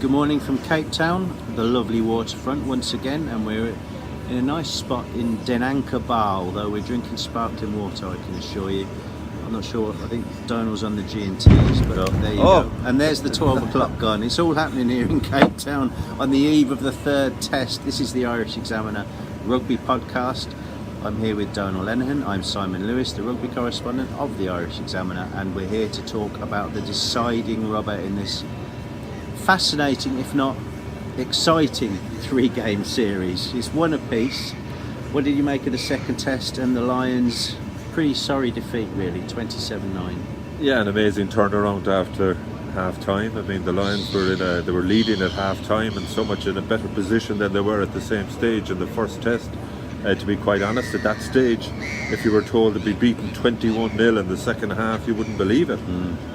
Good morning from Cape Town, the lovely waterfront once again, and we're in a nice spot in Denanka Bar, although we're drinking sparkling water, I can assure you. I'm not sure, I think Donal's on the G&Ts, but there you go. And there's the 12 o'clock gun. It's all happening here in Cape Town on the eve of the third test. This is the Irish Examiner Rugby Podcast. I'm here with Donal Lenihan. I'm Simon Lewis, the rugby correspondent of the Irish Examiner, and we're here to talk about the deciding rubber in this fascinating, if not exciting, three-game series. It's one apiece. What did you make of the second test and the Lions? Pretty sorry defeat, really, 27-9. Yeah, an amazing turnaround after half-time. I mean, the Lions were they were leading at half-time and so much in a better position than they were at the same stage in the first test. To be quite honest, at that stage, if you were told to be beaten 21-0 in the second half, you wouldn't believe it.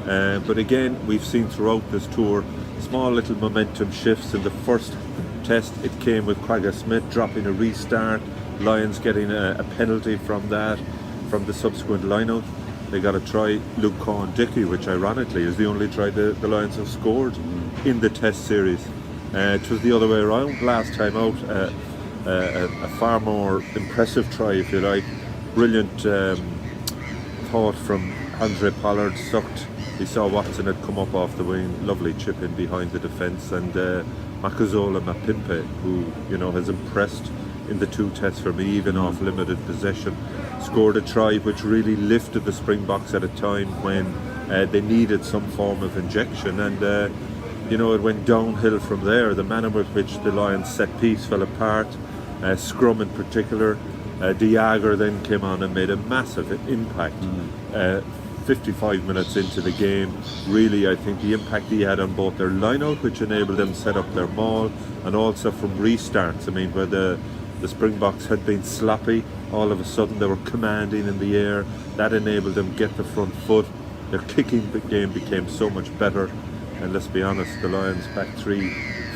But again, we've seen throughout this tour small little momentum shifts. In the first test, it came with Quagga Smith dropping a restart, Lions getting a penalty from that, from the subsequent line-out. They got a try, Luke Cohen-Dickey, which ironically is the only try the Lions have scored in the test series. It was the other way around last time out. A far more impressive try, if you like. Brilliant thought from Andre Pollard, sucked. He saw Watson had come up off the wing, lovely chip in behind the defence, and Makazola Mapimpe, who has impressed in the two tests for me, even off limited possession, scored a try which really lifted the Springboks at a time when they needed some form of injection, and it went downhill from there. The manner with which the Lions set piece fell apart, scrum in particular. Diager then came on and made a massive impact. 55 minutes into the game, really, I think the impact he had on both their line-out, which enabled them to set up their maul, and also from restarts. I mean, where the Springboks had been sloppy, all of a sudden they were commanding in the air. That enabled them to get the front foot. Their kicking game became so much better, and let's be honest, the Lions back three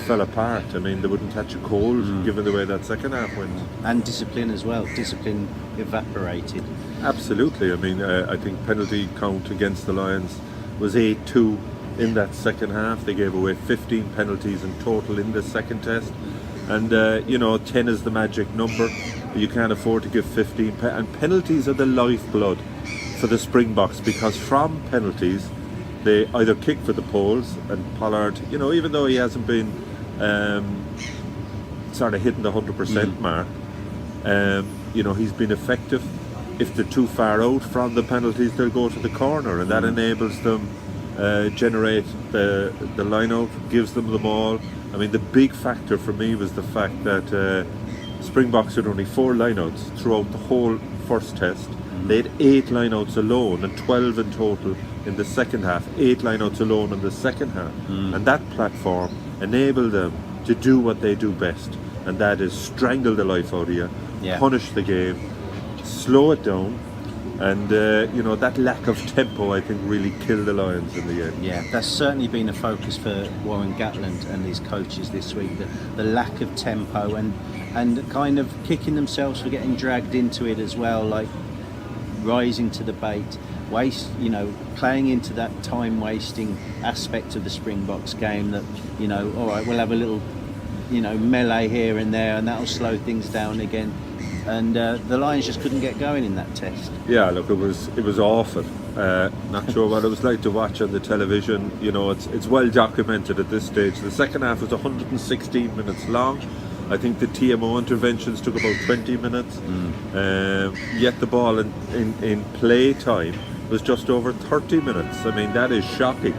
fell apart. I mean, they wouldn't catch a cold given the way that second half went. And discipline as well. Discipline evaporated. Absolutely. I mean, I think penalty count against the Lions was 8-2 in that second half. They gave away 15 penalties in total in the second test. And, 10 is the magic number. You can't afford to give 15. And penalties are the lifeblood for the Springboks, because from penalties, they either kick for the poles, and Pollard, even though he hasn't been sort of hitting the 100% mark, he's been effective. If they're too far out from the penalties, they'll go to the corner, and that enables them generate the line out, gives them the ball. I mean, the big factor for me was the fact that Springboks had only 4 lineouts throughout the whole first test. They had 8 lineouts alone, and 12 in total in the second half. 8 lineouts alone in the second half. And that platform enabled them to do what they do best, and that is strangle the life out of you, punish the game, slow it down, and that lack of tempo, I think, really killed the Lions in the end. Yeah, that's certainly been a focus for Warren Gatland and his coaches this week, the lack of tempo and kind of kicking themselves for getting dragged into it as well, like rising to the bait, playing into that time-wasting aspect of the Springboks game that, all right, we'll have a little, melee here and there, and that'll slow things down again. And the Lions just couldn't get going in that test. Yeah, look, it was awful. Not sure what it was like to watch on the television. It's well documented at this stage. The second half was 116 minutes long. I think the TMO interventions took about 20 minutes. Yet the ball in play time was just over 30 minutes. I mean, that is shocking.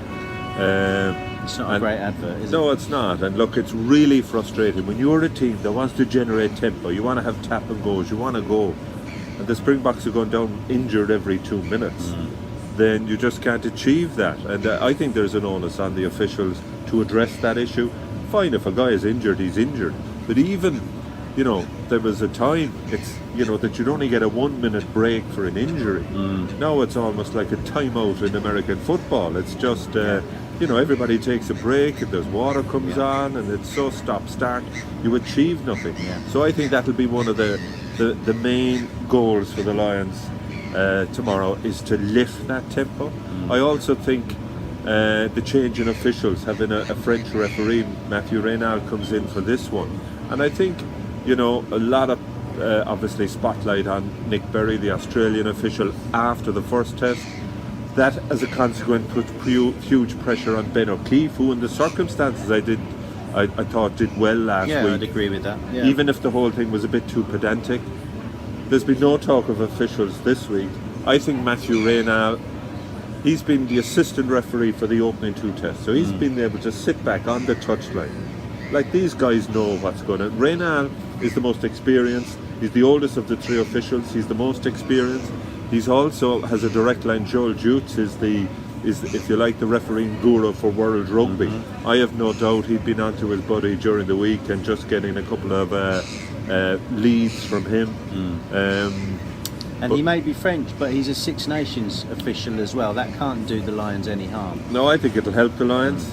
It's not a great advert, is it? No, it's not. And look, it's really frustrating when you're a team that wants to generate tempo. You want to have tap and goes. You want to go. And the Springboks are going down injured every 2 minutes. Then you just can't achieve that. And I think there's an onus on the officials to address that issue. Fine, if a guy is injured, he's injured. But even, there was a time, that you'd only get a 1 minute break for an injury. Now it's almost like a timeout in American football. It's just, everybody takes a break, and there's water comes on, and it's so stop-start. You achieve nothing. So I think that'll be one of the main goals for the Lions tomorrow, is to lift that tempo. I also think the change in officials, having a French referee, Mathieu Reynal, comes in for this one. And I think, a lot of obviously spotlight on Nick Berry, the Australian official, after the first test. That, as a consequence, put huge pressure on Ben O'Keefe, who in the circumstances I thought did well last week. Yeah, I'd agree with that. Yeah. Even if the whole thing was a bit too pedantic. There's been no talk of officials this week. I think Mathieu Reynal, he's been the assistant referee for the opening 2 tests, so he's been able to sit back on the touchline. Like, these guys know what's going on. Reynal is the most experienced. He's the oldest of the 3 officials. He's the most experienced. He's also has a direct line. Joel Jutz is if you like, the refereeing guru for World Rugby. I have no doubt he'd been onto his buddy during the week and just getting a couple of leads from him. And he may be French, but he's a Six Nations official as well. That can't do the Lions any harm. No, I think it'll help the Lions.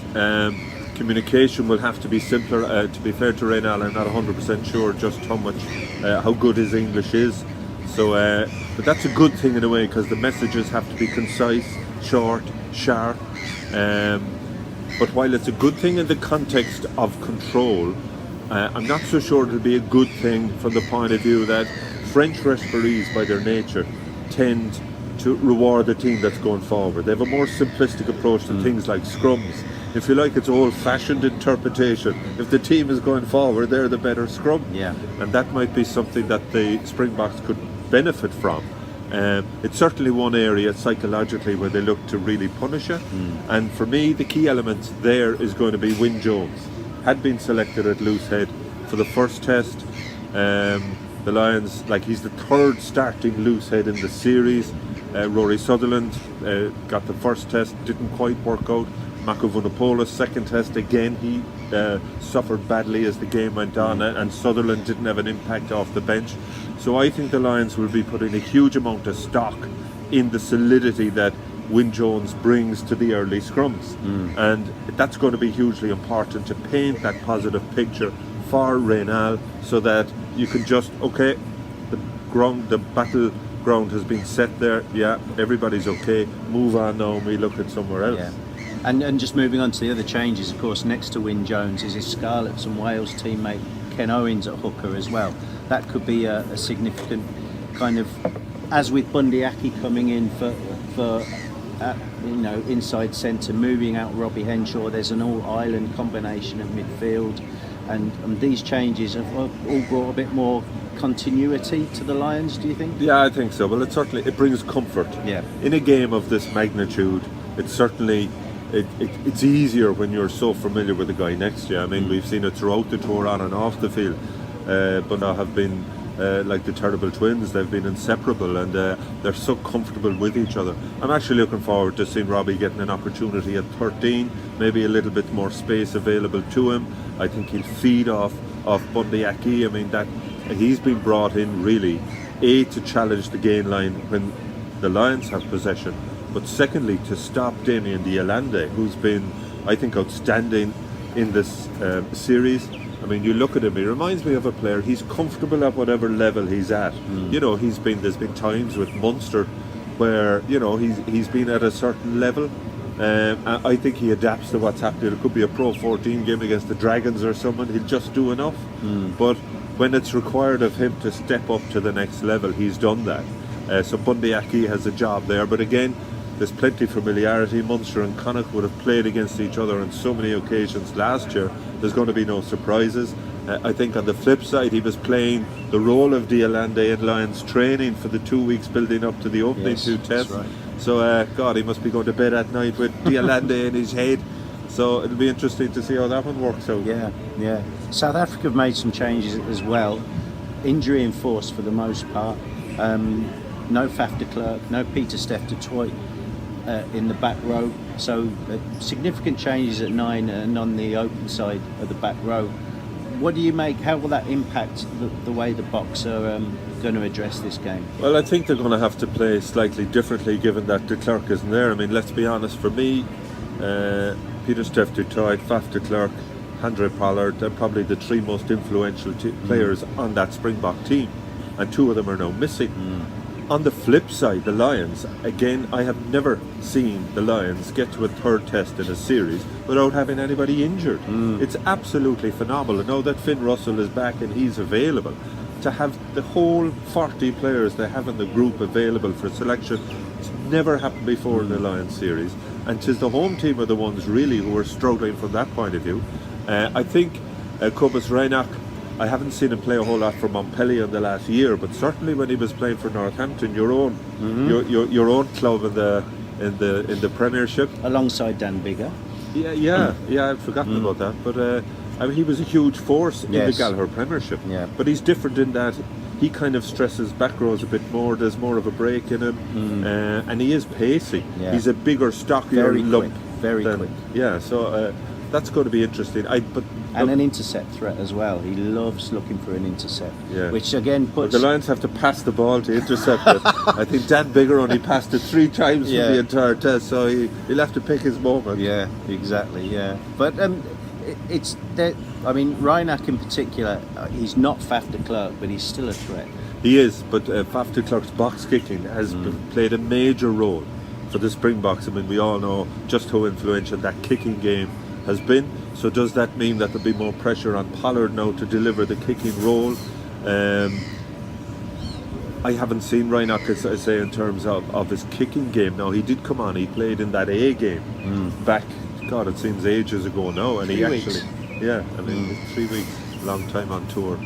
Communication will have to be simpler. To be fair to Reynal, I'm not 100% sure just how good his English is. So, but that's a good thing in a way, because the messages have to be concise, short, sharp. But while it's a good thing in the context of control, I'm not so sure it'll be a good thing from the point of view that French referees, by their nature, tend to reward the team that's going forward. They have a more simplistic approach to things like scrums. If you like, it's old-fashioned interpretation. If the team is going forward, they're the better scrum. Yeah. And that might be something that the Springboks could benefit from. It's certainly one area psychologically where they look to really punish it. And for me, the key element there is going to be Wyn Jones. Had been selected at loosehead for the first test. The Lions, he's the 3rd starting loosehead in the series. Rory Sutherland got the first test, didn't quite work out. Mako Vunipola, second test, again he suffered badly as the game went on, and Sutherland didn't have an impact off the bench. So I think the Lions will be putting a huge amount of stock in the solidity that Wyn Jones brings to the early scrums. And that's going to be hugely important to paint that positive picture for Reynal, so that you can just, the battleground has been set there, everybody's okay, move on now and we look at somewhere else. Yeah. And just moving on to the other changes, of course, next to Wyn Jones is his Scarlets and Wales teammate Ken Owens at hooker as well. That could be a significant kind of, as with Bundyaki coming in for inside centre, moving out Robbie Henshaw, there's an all-island combination at midfield, and these changes have all brought a bit more continuity to the Lions, do you think? Yeah, I think so. Well, it brings comfort. Yeah. In a game of this magnitude, it's certainly it's easier when you're so familiar with the guy next to you. I mean, we've seen it throughout the tour, on and off the field. But now have been like the terrible twins. They've been inseparable, and they're so comfortable with each other. I'm actually looking forward to seeing Robbie getting an opportunity at 13, maybe a little bit more space available to him. I think he'll feed off Bundyaki. I mean, that he's been brought in really, to challenge the gain line when the Lions have possession, but secondly to stop Damien Dialande, who's been, I think, outstanding in this series. I mean, you look at him, he reminds me of a player, he's comfortable at whatever level he's at. There's been times with Munster where, he's been at a certain level. I think he adapts to what's happening. It could be a Pro 14 game against the Dragons or someone, he'll just do enough. But when it's required of him to step up to the next level, he's done that. So Bundyaki has a job there, but again, there's plenty of familiarity. Munster and Connacht would have played against each other on so many occasions last year. There's going to be no surprises. I think on the flip side, he was playing the role of Dialande in Lions training for the 2 weeks building up to the opening 2 tests. Right. So, God, he must be going to bed at night with Dialande in his head. So it'll be interesting to see how that one works out. Yeah. South Africa have made some changes as well. Injury enforced for the most part. No Faf de Klerk, no Peter Steph de Toit in the back row. So significant changes at 9 and on the open side of the back row. What do you make? How will that impact the way the Boks are going to address this game? Well, I think they're going to have to play slightly differently given that de Klerk isn't there. I mean, let's be honest, for me, Peter Steph du Toit, Faf de Klerk, Handré Pollard, they're probably the 3 most influential players on that Springbok team, and 2 of them are now missing. On the flip side, the Lions, again, I have never seen the Lions get to a third test in a series without having anybody injured. It's absolutely phenomenal. Now that Finn Russell is back and he's available, to have the whole 40 players they have in the group available for selection, it's never happened before in the Lions series. And 'tis the home team are the ones really who are struggling from that point of view. I think Cobus Reinach, I haven't seen him play a whole lot for Montpellier in the last year, but certainly when he was playing for Northampton, your own club in the Premiership, alongside Dan Biggar. Yeah, I'd forgotten about that. But I mean, he was a huge force in the Gallagher Premiership. Yeah. But he's different in that he kind of stresses back rows a bit more. There's more of a break in him, and he is pacey. Yeah. He's a bigger, stockier lump. Very quick. Yeah, so that's going to be interesting. And an intercept threat as well. He loves looking for an intercept, which again puts... But the Lions have to pass the ball to intercept it. I think Dan Biggar only passed it 3 times from the entire test, so he'll have to pick his moment. Yeah, exactly, yeah. But it's that. I mean, Reinach in particular, he's not Faf de Klerk, but he's still a threat. He is, but Faf de Klerk's box kicking has played a major role for the Springboks. I mean, we all know just how influential that kicking game has been. So does that mean that there'll be more pressure on Pollard now to deliver the kicking role? I haven't seen Reinach, as I say, in terms of his kicking game. Now, he did come on, he played in that A game back, God, it seems ages ago now. And 3 weeks. Yeah, I mean, 3 weeks, long time on tour.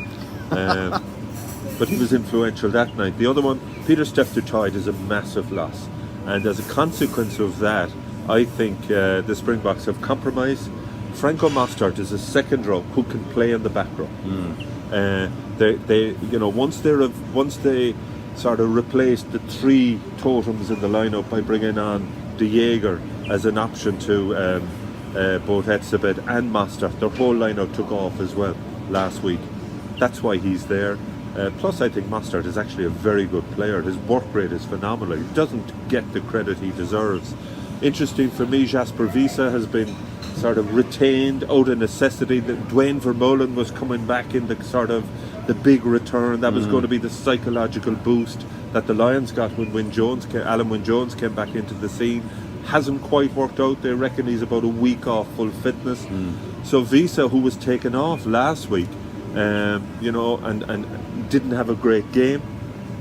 But he was influential that night. The other one, Peter Steph-Dutoit, is a massive loss. And as a consequence of that, I think the Springboks have compromised. Franco Mostert is a second row who can play in the back row. Once they sort of replaced the 3 totems in the lineup by bringing on De Jager as an option to both Etzebeth and Mostert, their whole lineup took off as well last week. That's why he's there. Plus, I think Mostert is actually a very good player. His work rate is phenomenal. He doesn't get the credit he deserves. Interesting for me, Jasper Wiese has been sort of retained out of necessity. That Dwayne Vermeulen was coming back in the sort of the big return. That was going to be the psychological boost that the Lions got when Alan Wynne Jones came back into the scene. Hasn't quite worked out. They reckon he's about a week off full fitness. So Wiese, who was taken off last week, and didn't have a great game.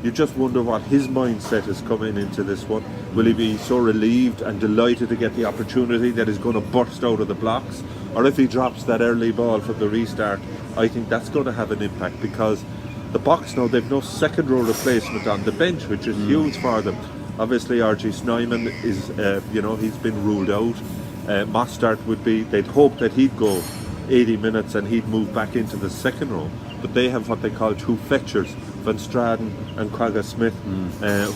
You just wonder what his mindset is coming into this one. Will he be so relieved and delighted to get the opportunity that he's going to burst out of the blocks? Or if he drops that early ball from the restart, I think that's going to have an impact, because the Boks now, they've no second row replacement on the bench, which is huge for them. Obviously, R.G. Snyman is, he's been ruled out. Mostert would be, they'd hope that he'd go 80 minutes and he'd move back into the second row. But they have what they call 2 fetchers, Van Straden and Quagga Smith,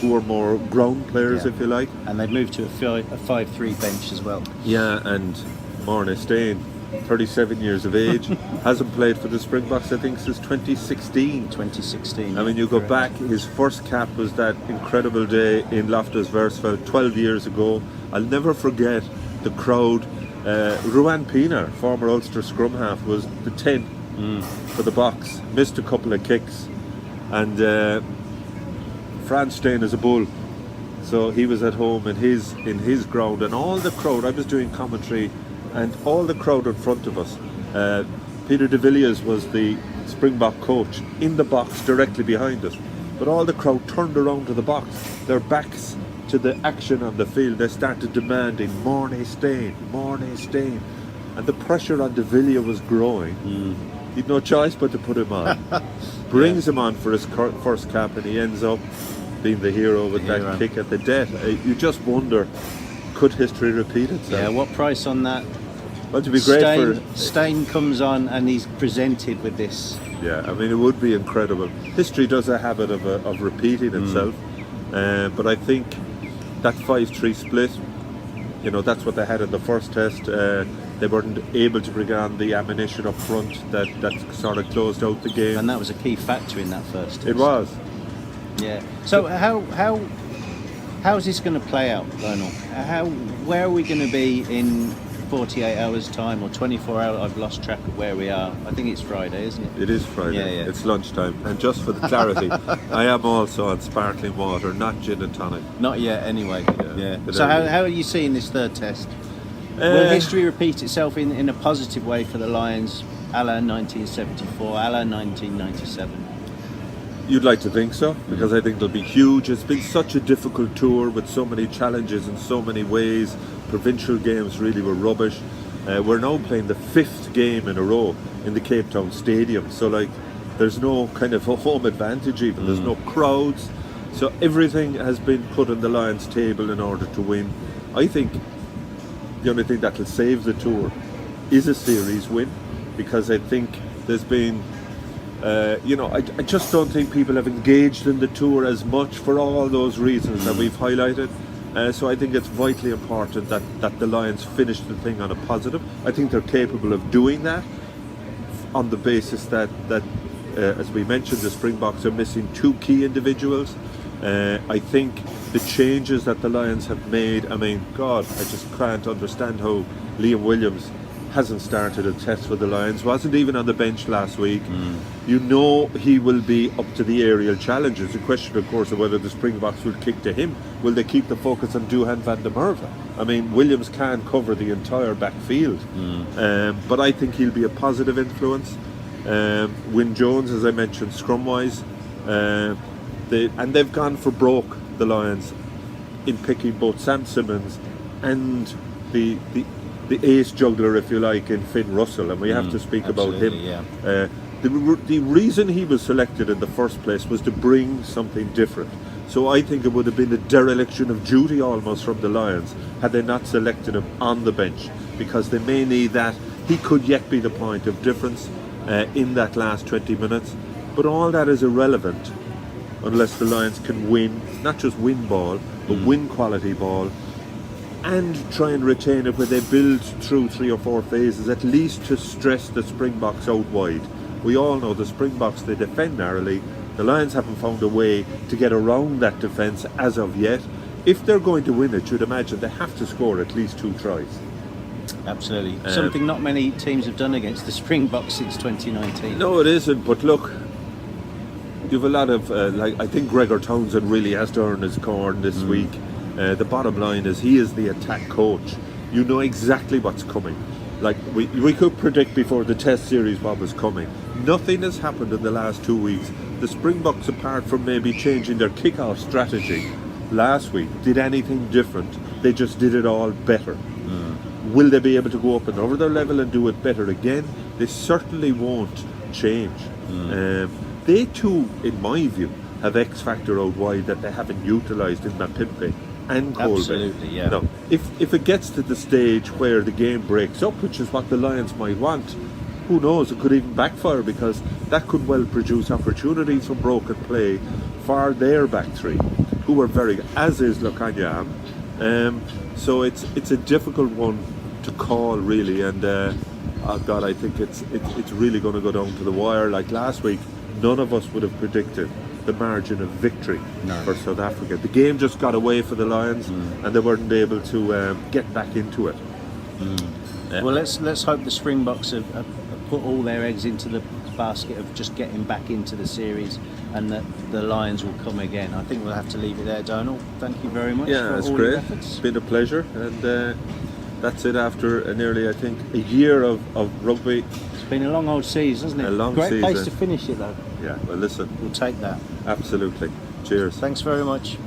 who are more ground players, if you like. And they've moved to a 5-3 bench as well. Yeah, and Morne Steyn, 37 years of age, hasn't played for the Springboks, I think, since 2016. I mean, you go back, his first cap was that incredible day in Loftus Versfeld 12 years ago. I'll never forget the crowd. Ruan Pienaar, former Ulster scrum half, was the 10 for the Boks, missed a couple of kicks, and Frans Steyn is a bull, so he was at home in his ground, and all the crowd, I was doing commentary, and all the crowd in front of us, Peter de Villiers was the Springbok coach in the box directly behind us, but all the crowd turned around to the box, their backs to the action on the field. They started demanding Morne Steyn, and the pressure on de Villiers was growing. He'd no choice but to put him on. Brings him on for his first cap, and he ends up being the hero with that kick at the death. You just wonder, could history repeat itself? Yeah, what price on that? Well, to be great Steyn comes on and he's presented with this. Yeah, I mean, it would be incredible. History does a habit of repeating itself, but I think that 5-3 split, that's what they had in the first test. They weren't able to bring on the ammunition up front that sort of closed out the game. And that was a key factor in that first test. It was. Yeah. So how's this going to play out, Donal? Where are we going to be in 48 hours time or 24 hours. I've lost track of where we are. I think it's Friday, isn't it? It is Friday. Yeah. It's lunchtime. And just for the clarity, I am also on sparkling water, not gin and tonic. Not yet, anyway. Yeah. But So how are you seeing this third test? Will history repeat itself in a positive way for the Lions, a la 1974, a la 1997? You'd like to think so, because I think they'll be huge. It's been such a difficult tour with so many challenges in so many ways. Provincial games really were rubbish. We're now playing the 5th game in a row in the Cape Town Stadium, so like there's no kind of a home advantage even. There's no crowds, so everything has been put on the Lions' table in order to win. I think the only thing that will save the tour is a series win, because I think there's been I just don't think people have engaged in the tour as much for all those reasons that we've highlighted. So I think it's vitally important that the Lions finish the thing on a positive. I think they're capable of doing that on the basis that as we mentioned, the Springboks are missing 2 key individuals. I think the changes that the Lions have made, I mean, God, I just can't understand how Liam Williams hasn't started a test for the Lions, wasn't even on the bench last week. You know he will be up to the aerial challenges. The question, of course, of whether the Springboks will kick to him. Will they keep the focus on Duhan van der Merwe? I mean, Williams can cover the entire backfield, but I think he'll be a positive influence. Wyn Jones, as I mentioned, scrum-wise, they've gone for broke, the Lions, in picking both Sam Simmons and the ace juggler, if you like, in Finn Russell, and we have to speak about him. Yeah. The reason he was selected in the first place was to bring something different. So I think it would have been a dereliction of duty almost from the Lions had they not selected him on the bench, because they may need that. He could yet be the point of difference in that last 20 minutes. But all that is irrelevant unless the Lions can win, not just win ball, but win quality ball, and try and retain it where they build through 3 or 4 phases, at least to stress the Springboks out wide. We all know the Springboks, they defend narrowly. The Lions haven't found a way to get around that defence as of yet. If they're going to win it, you'd imagine they have to score at least 2 tries. Absolutely. Something not many teams have done against the Springboks since 2019. No, it isn't, but look, you've a lot of, I think Gregor Townsend really has to earn his corn this week. The bottom line is he is the attack coach. You know exactly what's coming. Like we could predict before the test series what was coming. Nothing has happened in the last 2 weeks. The Springboks, apart from maybe changing their kick-off strategy last week, did anything different. They just did it all better. Will they be able to go up and over their level and do it better again? They certainly won't change. They too, in my view, have X factor out wide that they haven't utilised in Mapimpe and Colby. Absolutely, yeah. Now, if it gets to the stage where the game breaks up, which is what the Lions might want, who knows, it could even backfire, because that could well produce opportunities for broken play for their back three, who are very good, as is Lokanyam. So it's a difficult one to call, really, and oh God, I think it's really going to go down to the wire. Like last week, none of us would have predicted the margin of victory for South Africa. The game just got away for the Lions, and they weren't able to get back into it. Well, let's hope the Springboks have put all their eggs into the basket of just getting back into the series, and that the Lions will come again. I think we'll have to leave it there, Donal. Thank you very much for it's all great. your efforts. It's been a pleasure, and that's it after nearly, I think, a year of rugby. It's been a long old season, hasn't it? A long Great season. place to finish it, though. Yeah, well, listen. We'll take that. Absolutely. Cheers. Thanks very much.